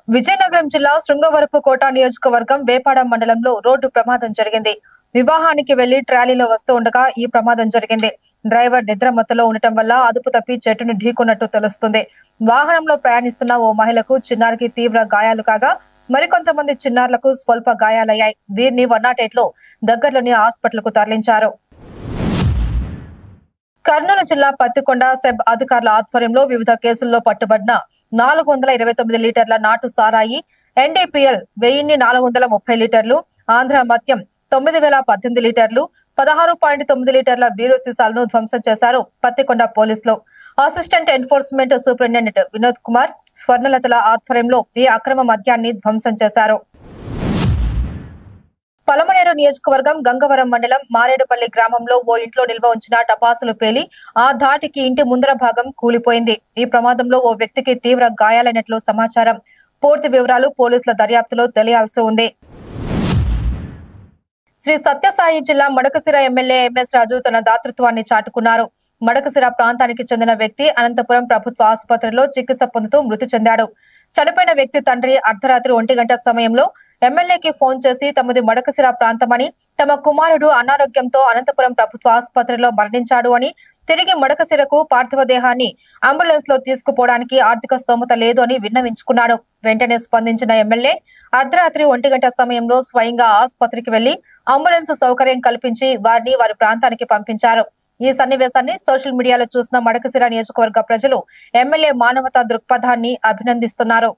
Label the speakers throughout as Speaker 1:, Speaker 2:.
Speaker 1: విజయనగరం జిల్లా శృంగవరపుకోట నియోజకవర్గం వేపాడ మండలంలో రోడ్డు ప్రమాదం జరిగింది. వివాహానికి వెళ్లి ట్రాలీలో వస్తూ ఉండగా ఈ ప్రమాదం జరిగింది. డ్రైవర్ నిద్రమత్తులో ఉండటం వల్ల అదుపు తప్పి చెట్టును ఢీకొన్నట్టు తెలుస్తుంది. వాహనంలో ప్రయాణిస్తున్న ఓ మహిళకు చిన్నారికి తీవ్ర గాయాలు కాగా మరికొంతమంది చిన్నారులకు స్వల్ప గాయాలయ్యాయి. వీరిని 108 లో దగ్గరలోని హాస్పిటల్ కు తరలించారు. కర్నూలు జిల్లా పత్తికొండ సెబ్ అధికారుల ఆధ్వర్యంలో వివిధ కేసుల్లో పట్టుబడిన 429 లీటర్ల నాటు సారాయి, ఎన్డీపీఎల్ 1430 లీటర్లు, ఆంధ్ర మద్యం 9018 లీటర్లు, 16.9 లీటర్ల బీరు సీసాలను ధ్వంసం చేశారు పత్తికొండ పోలీసులు. Assistant enforcement superintendent Vinod Kumar, స్వర్ణలతల ఆధ్వర్యంలో ఈ అక్రమ మద్యాన్ని ధ్వంసం చేశారు. పలమనేరు నియోజకవర్గం గంగవరం మండలం మారేడుపల్లి గ్రామంలో ఓ ఇంట్లో నిల్వ ఉంచిన టపాసులు పేలి ఆ ధాటికి ఇంటి ముందర భాగం కూలిపోయింది. ఈ ప్రమాదంలో ఓ వ్యక్తికి తీవ్ర గాయాలైనట్లు సమాచారం. పూర్తి వివరాలు పోలీసుల దర్యాప్తులో తెలియాల్సి ఉంది. శ్రీ సత్యసాయి జిల్లా మడకశిర ఎమ్మెల్యే ఎంఎస్ రాజు తన దాతృత్వాన్ని చాటుకున్నారు. మడకశిర ప్రాంతానికి చెందిన వ్యక్తి అనంతపురం ప్రభుత్వ ఆసుపత్రిలో చికిత్స పొందుతూ మృతి చెందాడు. చనిపోయిన వ్యక్తి తండ్రి అర్ధరాత్రి 1 గంట సమయంలో ఎమ్మెల్యేకి ఫోన్ చేసి తమది మడకశిర ప్రాంతమని, తమ కుమారుడు అనారోగ్యంతో అనంతపురం ప్రభుత్వ ఆసుపత్రిలో మరణించాడు అని, తిరిగి మడకశిరకు పార్థివ దేహాన్ని అంబులెన్స్ లో తీసుకుపోవడానికి ఆర్థిక స్తోమత లేదు అని విన్నవించుకున్నాడు. వెంటనే స్పందించిన ఎమ్మెల్యే అర్ధరాత్రి 1 గంట సమయంలో స్వయంగా ఆసుపత్రికి వెళ్లి అంబులెన్స్ సౌకర్యం కల్పించి వారిని వారి ప్రాంతానికి పంపించారు. ఈ సన్నివేశాన్ని సోషల్ మీడియాలో చూసిన మడకశిర నియోజకవర్గ ప్రజలు ఎమ్మెల్యే మానవతా దృక్పథాన్ని అభినందిస్తున్నారు.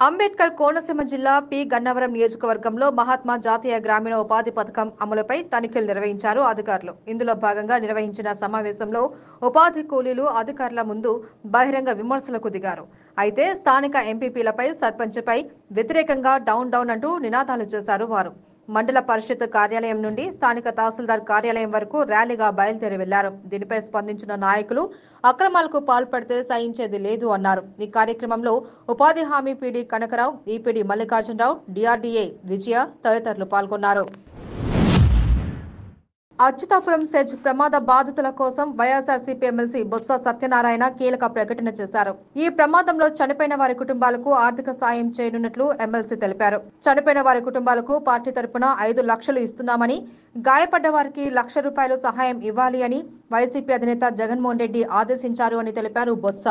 Speaker 2: అంబేద్కర్ కోనసీమ జిల్లా పి గన్నవరం నియోజకవర్గంలో మహాత్మా జాతీయ గ్రామీణ ఉపాధి పథకం అమలుపై తనిఖీలు నిర్వహించారు అధికారులు. ఇందులో భాగంగా నిర్వహించిన సమావేశంలో ఉపాధి కూలీలు అధికారుల ముందు బహిరంగ విమర్శలకు దిగారు. అయితే స్థానిక ఎంపీపీలపై, సర్పంచ్పై వ్యతిరేకంగా డౌన్ డౌన్ అంటూ నినాదాలు చేశారు వారు. మండల పరిషత్ కార్యాలయం నుండి స్థానిక తహసీల్దార్ కార్యాలయం వరకు ర్యాలీగా బయలుదేరి వెళ్లారు. దీనిపై స్పందించిన నాయకులు అక్రమాలకు పాల్పడితే సహించేది లేదు అన్నారు. ఈ కార్యక్రమంలో ఉపాధి హామీ పీడీ కనకరావు, ఈపీడీ మల్లికార్జునరావు, డిఆర్డీఏ విజయ తదితరులు పాల్గొన్నారు. అచ్యుతాపురం సెజ్ ప్రమాద బాధితుల కోసం వైఎస్ఆర్సీపీ ఎమ్మెల్సీ బొత్స సత్యనారాయణ కీలక ప్రకటన చేశారు. ఈ ప్రమాదంలో చనిపోయిన వారి కుటుంబాలకు ఆర్థిక సాయం చేయనున్నట్లు ఎమ్మెల్సీ తెలిపారు. చనిపోయిన వారి కుటుంబాలకు పార్టీ తరపున 5 లక్షలు ఇస్తున్నామని, గాయపడ్డ వారికి ₹1,00,000 సహాయం ఇవ్వాలి అని వైసీపీ అధినేత జగన్మోహన్ రెడ్డి ఆదేశించారు అని తెలిపారు బొత్స.